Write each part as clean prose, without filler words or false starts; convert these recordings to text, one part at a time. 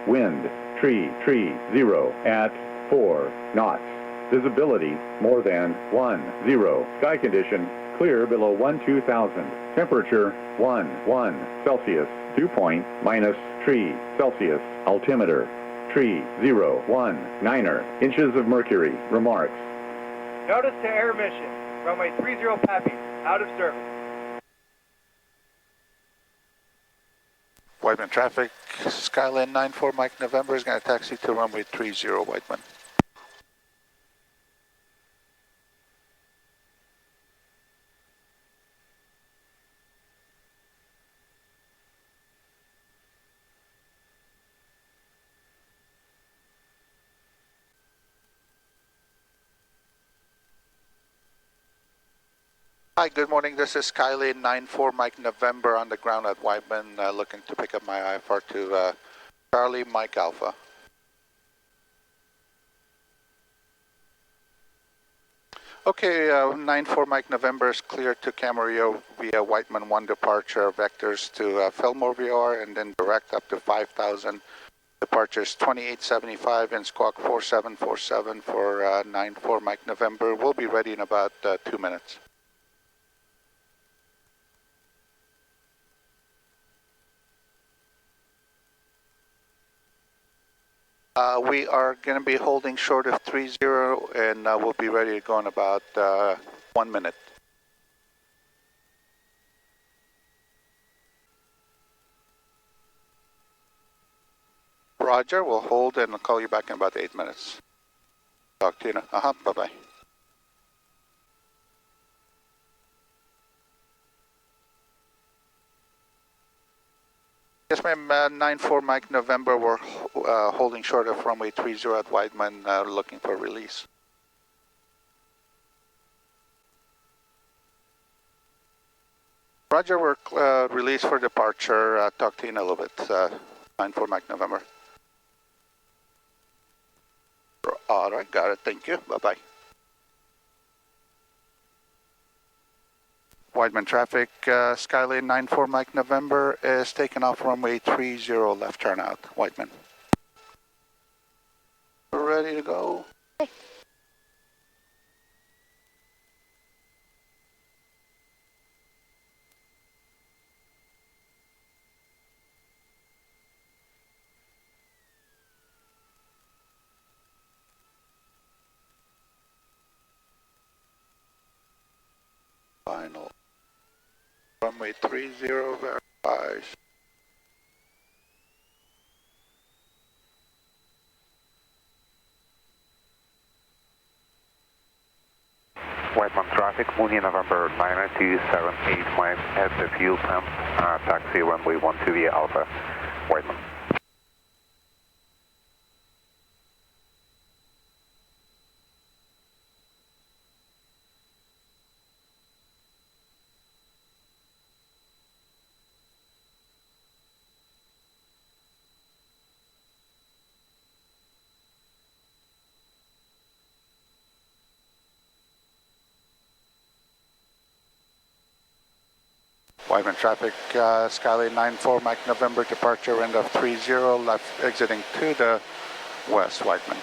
Wind, tree, 0 at 4 knots. Visibility more than 10. Sky condition clear below 12,000. Temperature 1 Celsius. Dew point -3 Celsius. Altimeter 3,019 inches of mercury. Remarks. Notice to air mission. Runway 30 Pappy. Out of service. Whiteman traffic, Skyline 94 Mike November is going to taxi to runway 30 Whiteman. Hi, good morning. This is Skyline 94 Mike November on the ground at Whiteman, looking to pick up my IFR to Charlie Mike Alpha. Okay, 94 Mike November is clear to Camarillo via Whiteman 1 departure, vectors to Fillmore VR and then direct up to 5,000. Departures 2875 and squawk 4747 for 94 Mike November. We'll be ready in about 2 minutes. We are going to be holding short of 30 and we'll be ready to go in about 1 minute. Roger, we'll hold and I'll call you back in about 8 minutes. Talk to you now. Bye-bye. Yes, ma'am, 94 Mike November, we're holding short of runway 30 at Whiteman, looking for release. Roger, we're released for departure. Talk to you in a little bit. 94 Mike November. All right, got it. Thank you. Bye-bye. Whiteman traffic, Skyline 94 Mike November is taking off runway 30 left turn out, Whiteman. We're ready to go. Okay. Final. Runway 30 verifies. Whiteman traffic, Mooney November 99278 Mike at the fuel pump, taxi runway 12 via Alpha, Whiteman. Whiteman traffic, Skyline 94 Mike November departure end of 30 left exiting to the west, Whiteman.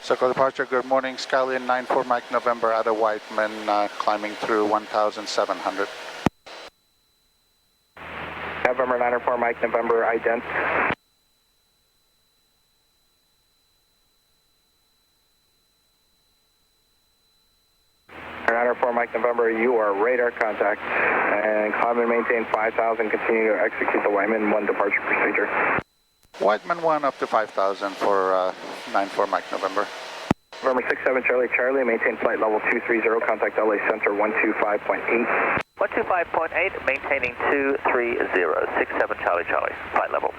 Circle departure, good morning, Skyline 94 Mike November out of Whiteman, climbing through 1,700. November 94 Mike November, ident. Mike November, you are radar contact, and climb and maintain 5,000, continue to execute the Whiteman 1 departure procedure. Whiteman 1 up to 5,000 for 94 Mike November. November 67 Charlie Charlie, maintain flight level 230, contact LA Center 125.8. 125.8, maintaining 230, 67 Charlie Charlie, flight level.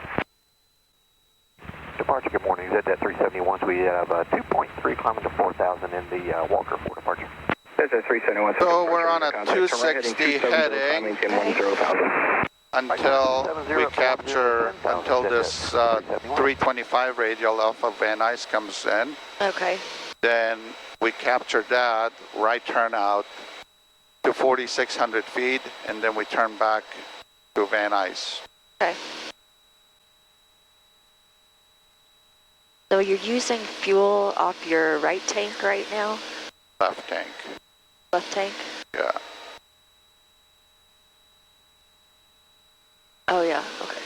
Departure, good morning, ZZ371, we have 2.3 climbing to 4,000 in the Walker for departure. So we're on a 260 heading until we capture, until this 325 radial Alpha Van Nuys comes in. Okay. Then we captured that, right turnout to 4,600 feet, and then we turn back to Van Nuys. Okay. So you're using fuel off your right tank right now? Left tank, Left tank? yeah. Oh yeah, okay.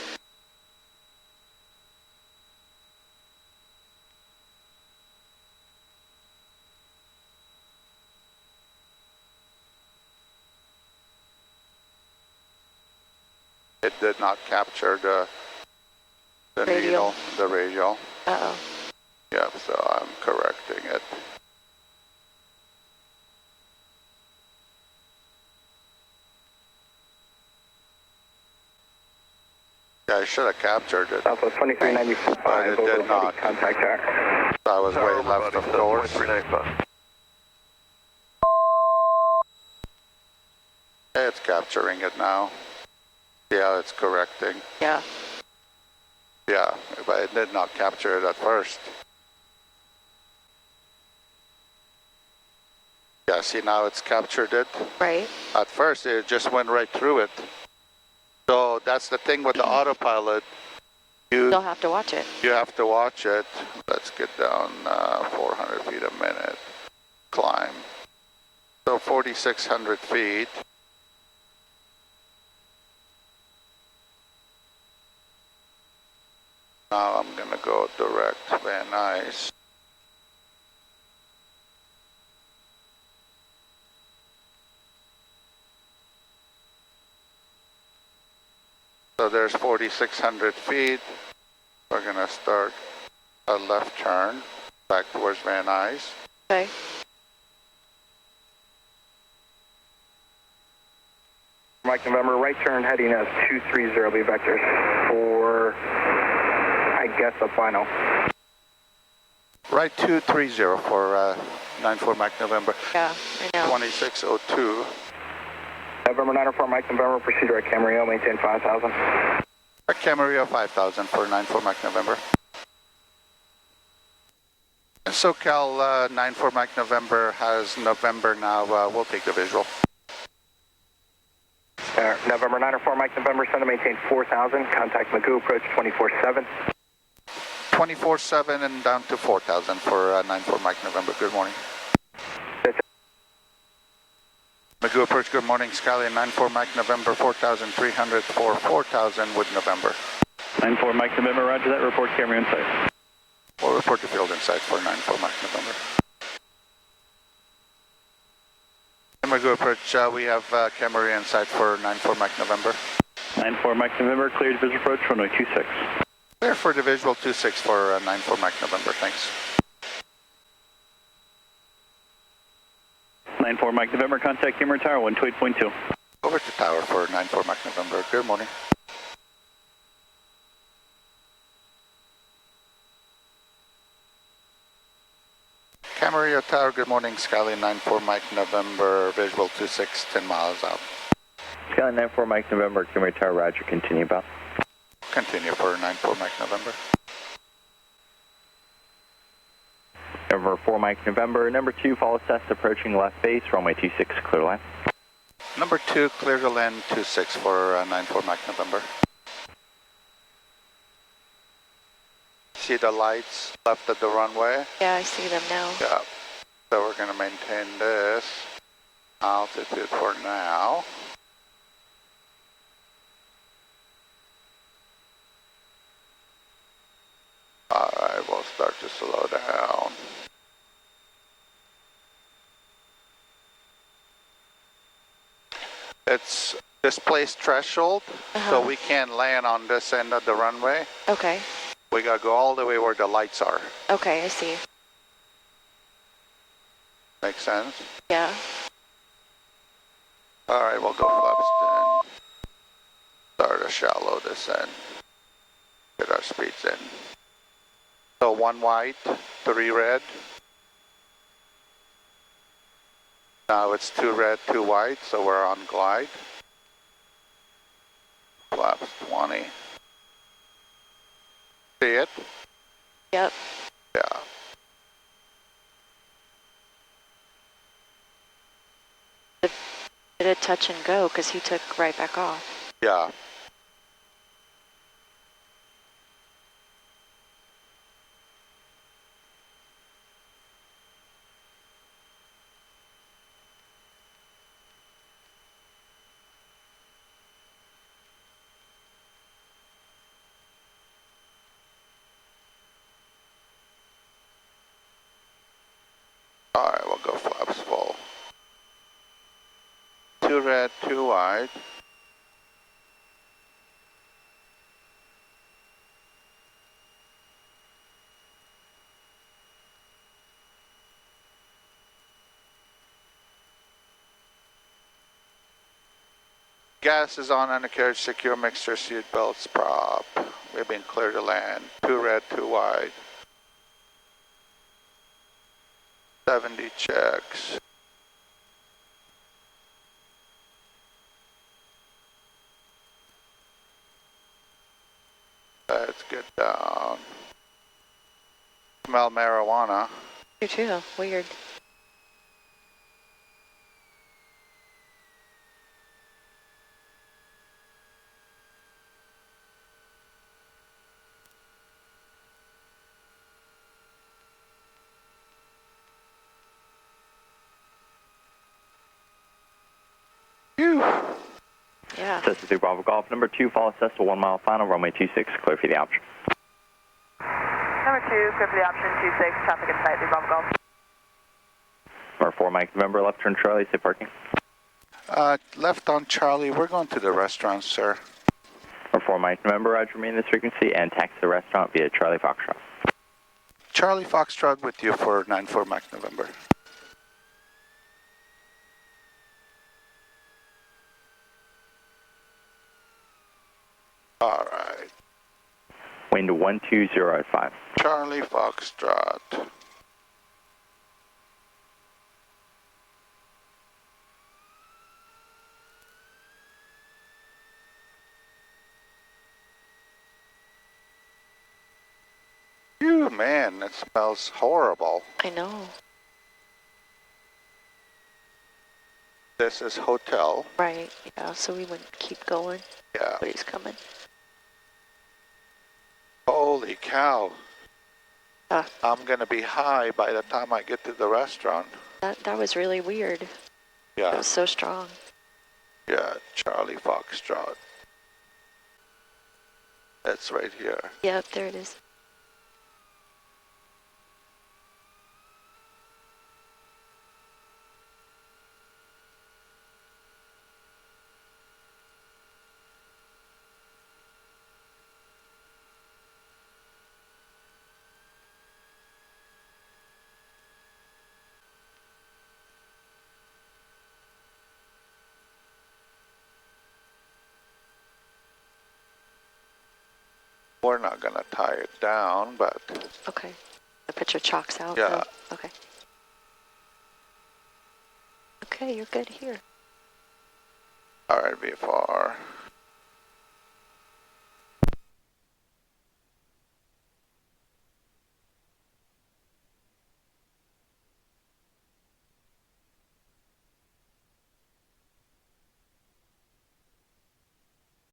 It did not capture the Radial. needle, the radial. Uh-oh. Yeah, so I'm correcting it. Yeah, I should have captured it. Southwest 2395, But it did not. contact track. I was way left of course. 2395. It's capturing it now. Yeah, it's correcting. Yeah. Yeah, but it did not capture it at first. Yeah, see now it's captured it. Right. At first it just went right through it. So that's the thing with the autopilot. You'll have to watch it. You have to watch it. Let's get down 400 feet a minute. Climb. So 4,600 feet. Now I'm going to go direct Van Nuys. So there's 4,600 feet. We're going to start a left turn back towards Van Nuys. Okay. Mike November, right turn heading as 230, be vectors for, I guess, the final. Right 230 for 94 Mike November. Yeah, I know. 2602. November 904, Mike November, procedure at Camarillo, maintain 5,000. Camarillo 5,000 for 94 Mike November. SoCal 94 Mike November has November now. We'll take the visual. November 904, Mike November, send to maintain 4,000. Contact Magoo, approach 24-7. 24/7 and down to 4,000 for 94 Mike November. Good morning. Magoo approach, good morning. Scallion 94 Mike November 4,300 for 4,000 with November. 94 Mike November, roger that. Report Camarillo in sight. We'll report to field in sight for 94 Mike November. Magoo approach, we have Camarillo in sight for 94 Mike November. 94 Mike November, cleared visual approach, runway 26. Clear for the visual 26 for 94 Mike November, thanks. 94 Mike November, contact Camarillo Tower, 128.2. Over to tower for 94 Mike November, good morning. Camarillo Tower, good morning. Scallion 94 Mike November, visual 26, 10 miles out. Scallion 94 Mike November, Camarillo Tower, roger, continue about. Continue for 94 Mike November. November 4 Mike November, number 2, follow Cessna approaching left base, runway 26, clear line. Number 2, clear to land 26 for 94 Mike November. See the lights left at the runway? Yeah, I see them now. Yeah. So we're going to maintain this altitude for now. Alright, we'll start to slow down. It's displaced threshold, so we can't land on this end of the runway. Okay. We gotta go all the way where the lights are. Okay, I see. Make sense? Yeah. Alright, we'll go flaps 10. Start a shallow descent. Get our speeds in. So 1 white, 3 red. Now it's 2 red, 2 white, so we're on glide. Flaps 20. See it? Yep. Yeah. Did it touch and go because he took right back off. Yeah. All right, we'll go flaps full. 2 red, 2 white. Gas is on undercarriage, secure mixture, seat belts, prop. We've been clear to land. 2 red, 2 white. 70 checks. Let's get down. Smell marijuana. You too. Weird. Phew. Yeah. Cessna 3 Bravo Golf. Number 2, follow Cessna 1 mile final, runway 26, clear for the option. Number 2, clear for the option, 26, traffic in sight, 3 Bravo Golf. Number 4, Mike November, left turn Charlie, safe parking. Left on Charlie. We're going to the restaurant, sir. Number 4, Mike November, roger me in this frequency and taxi the restaurant via Charlie Foxtrot. Charlie Foxtrot with you for 94 Mike November. All right. Wind 120 at 5. Charlie Foxtrot. Phew, man, that smells horrible. I know. This is hotel. Right. Yeah. So we wouldn't keep going. Yeah. But he's coming. Holy cow. Ah. I'm going to be high by the time I get to the restaurant. That was really weird. That Yeah, was so strong. yeah, Charlie Foxtrot. That's right here. Yep. There it is. We're not going to tie it down, but Okay. The picture chalks out. Yeah. Though. Okay. Okay, you're good here. all right, VFR.